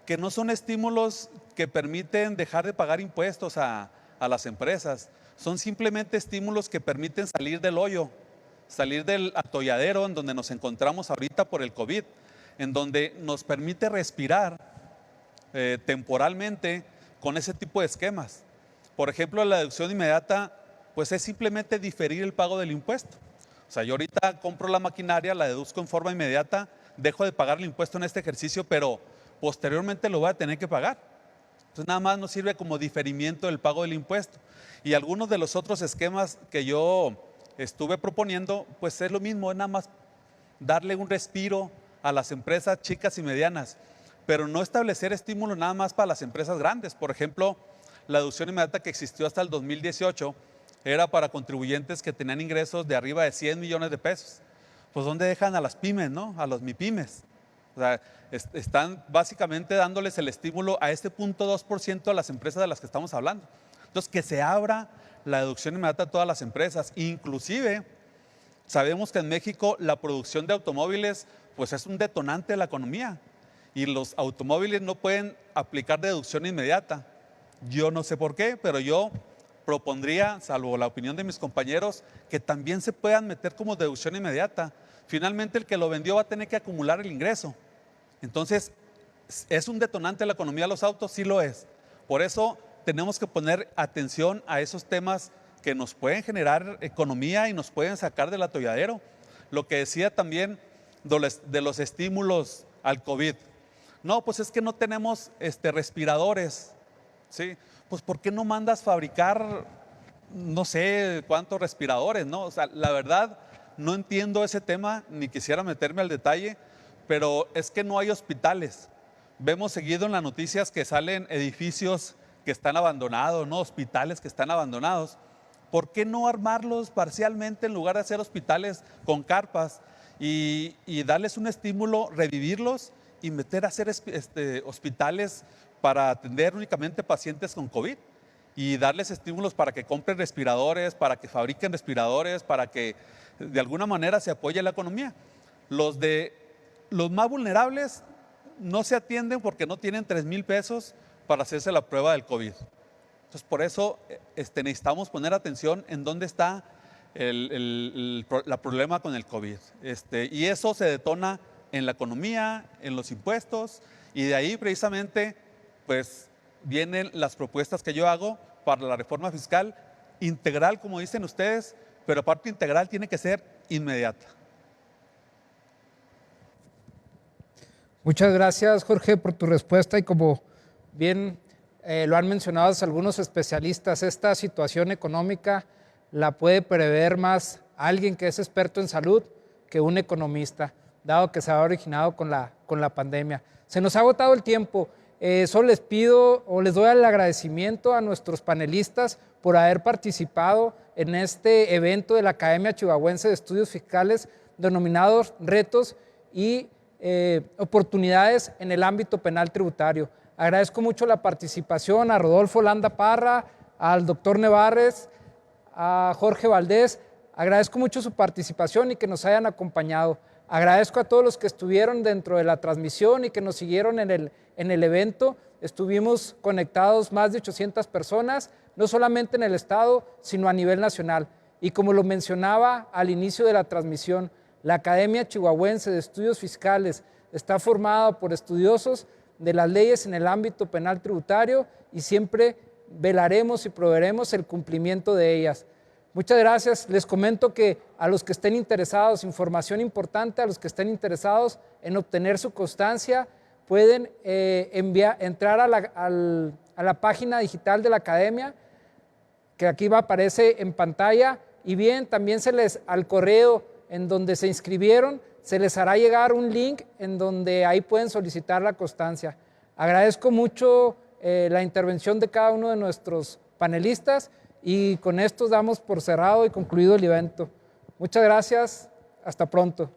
[SPEAKER 4] que no son estímulos que permiten dejar de pagar impuestos a las empresas, son simplemente estímulos que permiten salir del hoyo, salir del atolladero en donde nos encontramos ahorita por el COVID, en donde nos permite respirar temporalmente con ese tipo de esquemas. Por ejemplo, la deducción inmediata pues es simplemente diferir el pago del impuesto. O sea, yo ahorita compro la maquinaria, la deduzco en forma inmediata, dejo de pagar el impuesto en este ejercicio, pero posteriormente lo voy a tener que pagar. Entonces nada más nos sirve como diferimiento del pago del impuesto. Y algunos de los otros esquemas que yo estuve proponiendo, pues es lo mismo, es nada más darle un respiro a las empresas chicas y medianas, pero no establecer estímulos nada más para las empresas grandes. Por ejemplo, la deducción inmediata que existió hasta el 2018 era para contribuyentes que tenían ingresos de arriba de 100 millones de pesos. Pues ¿dónde dejan a las pymes, no? A los MIPYMES. O sea, están básicamente dándoles el estímulo a este 0.2% a las empresas de las que estamos hablando. Entonces, que se abra la deducción inmediata a todas las empresas. Inclusive, sabemos que en México la producción de automóviles pues es un detonante de la economía, y los automóviles no pueden aplicar deducción inmediata. Yo no sé por qué, pero yo propondría, salvo la opinión de mis compañeros, que también se puedan meter como deducción inmediata. Finalmente el que lo vendió va a tener que acumular el ingreso. Entonces, ¿es un detonante de la economía los autos? Sí lo es. Por eso tenemos que poner atención a esos temas que nos pueden generar economía y nos pueden sacar del atolladero. Lo que decía también de los estímulos al COVID. No, pues es que no tenemos respiradores, ¿sí? Pues ¿por qué no mandas fabricar no sé cuántos respiradores, ¿no? O sea, la verdad no entiendo ese tema, ni quisiera meterme al detalle, pero es que no hay hospitales. Vemos seguido en las noticias que salen edificios que están abandonados, ¿no? Hospitales que están abandonados. ¿Por qué no armarlos parcialmente en lugar de hacer hospitales con carpas y darles un estímulo, revivirlos y meter a hacer hospitales para atender únicamente pacientes con COVID? Y darles estímulos para que compren respiradores, para que fabriquen respiradores, para que de alguna manera se apoye la economía. Los más vulnerables no se atienden porque no tienen 3,000 pesos para hacerse la prueba del COVID. Entonces, por eso necesitamos poner atención en dónde está la problema con el COVID. Y eso se detona en la economía, en los impuestos, y de ahí precisamente pues vienen las propuestas que yo hago para la reforma fiscal integral, como dicen ustedes, pero aparte integral tiene que ser inmediata.
[SPEAKER 1] Muchas gracias, Jorge, por tu respuesta y como bien lo han mencionado algunos especialistas, esta situación económica la puede prever más alguien que es experto en salud que un economista, dado que se ha originado con la pandemia. Se nos ha agotado el tiempo. Solo les pido o les doy el agradecimiento a nuestros panelistas por haber participado en este evento de la Academia Chihuahuense de Estudios Fiscales denominados Retos y Oportunidades en el ámbito penal tributario. Agradezco mucho la participación a Rodolfo Landa Parra, al doctor Nevarez, a Jorge Valdés. Agradezco mucho su participación y que nos hayan acompañado. Agradezco a todos los que estuvieron dentro de la transmisión y que nos siguieron en el evento. Estuvimos conectados más de 800 personas, no solamente en el estado, sino a nivel nacional. Y como lo mencionaba al inicio de la transmisión, la Academia Chihuahuense de Estudios Fiscales está formada por estudiosos de las leyes en el ámbito penal tributario y siempre velaremos y proveeremos el cumplimiento de ellas. Muchas gracias. Les comento que a los que estén interesados, información importante, a los que estén interesados en obtener su constancia, pueden entrar a la página digital de la Academia, que aquí aparece en pantalla, y bien, también al correo en donde se inscribieron, se les hará llegar un link en donde ahí pueden solicitar la constancia. Agradezco mucho la intervención de cada uno de nuestros panelistas y con esto damos por cerrado y concluido el evento. Muchas gracias, hasta pronto.